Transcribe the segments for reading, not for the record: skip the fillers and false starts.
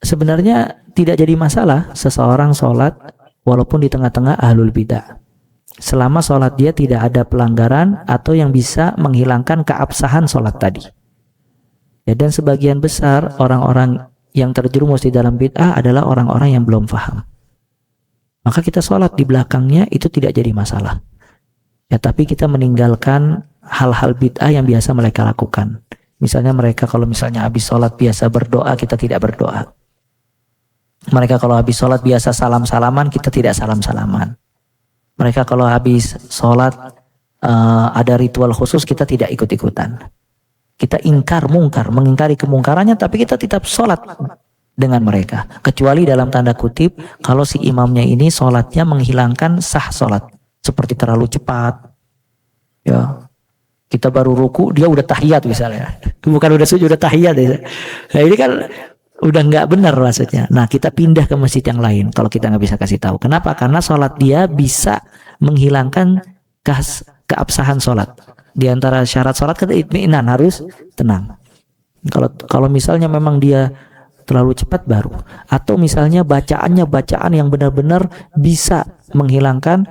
sebenarnya tidak jadi masalah seseorang sholat walaupun di tengah-tengah ahlul bidah, selama sholat dia tidak ada pelanggaran atau yang bisa menghilangkan keabsahan sholat tadi. Ya, dan sebagian besar orang-orang yang terjerumus di dalam bid'ah adalah orang-orang yang belum paham. Maka kita sholat di belakangnya itu tidak jadi masalah. Ya, tapi kita meninggalkan hal-hal bid'ah yang biasa mereka lakukan. Misalnya mereka kalau misalnya habis sholat biasa berdoa, kita tidak berdoa. Mereka kalau habis sholat biasa salam-salaman, kita tidak salam-salaman. Mereka kalau habis sholat ada ritual khusus, kita tidak ikut-ikutan. Kita ingkar mungkar, mengingkari kemungkarannya, tapi kita tetap sholat dengan mereka. Kecuali dalam tanda kutip, kalau si imamnya ini sholatnya menghilangkan sah sholat. Seperti terlalu cepat. Ya, kita baru ruku, dia udah tahiyat misalnya. Bukan udah sujud, udah tahiyat. Ya. Nah ini kan udah nggak benar maksudnya. Nah kita pindah ke masjid yang lain kalau kita nggak bisa kasih tahu. Kenapa? Karena sholat dia bisa menghilangkan keabsahan sholat. Di antara syarat sholat kita itminan, harus tenang. Kalau misalnya memang dia terlalu cepat baru, atau misalnya bacaannya bacaan yang benar-benar bisa menghilangkan,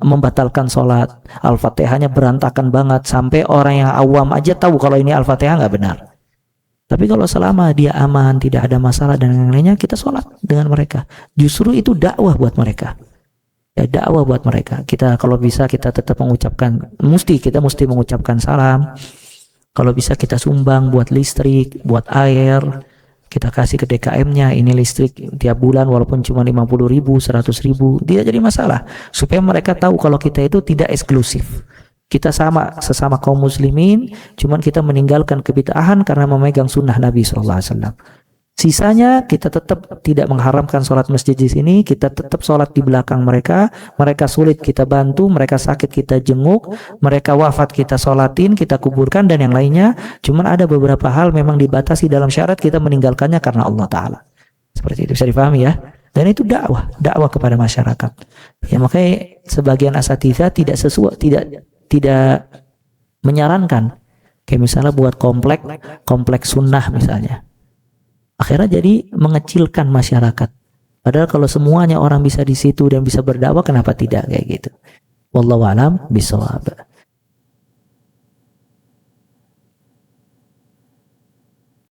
membatalkan sholat, Al-Fatihahnya berantakan banget sampai orang yang awam aja tahu kalau ini Al-Fatihah nggak benar. Tapi kalau selama dia aman, tidak ada masalah dan lain-lainnya, kita sholat dengan mereka. Justru itu dakwah buat mereka. Ya, dakwah buat mereka. Kita kalau bisa kita tetap mengucapkan, kita mesti mengucapkan salam. Kalau bisa kita sumbang buat listrik, buat air. Kita kasih ke DKM-nya, ini listrik tiap bulan walaupun cuma 50.000, 100.000, tidak jadi masalah. Supaya mereka tahu kalau kita itu tidak eksklusif. Kita sesama kaum muslimin, cuman kita meninggalkan kebid'ahan karena memegang sunnah Nabi SAW. Sisanya kita tetap tidak mengharamkan sholat masjid di sini, kita tetap sholat di belakang mereka. Mereka sulit kita bantu, mereka sakit kita jenguk, mereka wafat kita sholatin, kita kuburkan dan yang lainnya. Cuman ada beberapa hal memang dibatasi dalam syarat kita meninggalkannya karena Allah Ta'ala. Seperti itu, bisa dipahami ya. Dan itu dakwah kepada masyarakat. Ya makanya sebagian asatidza tidak menyarankan kayak misalnya buat kompleks sunnah misalnya. Akhirnya jadi mengecilkan masyarakat. Padahal kalau semuanya orang bisa di situ dan bisa berdakwah, kenapa tidak kayak gitu? Wallahu a'lam bishawab.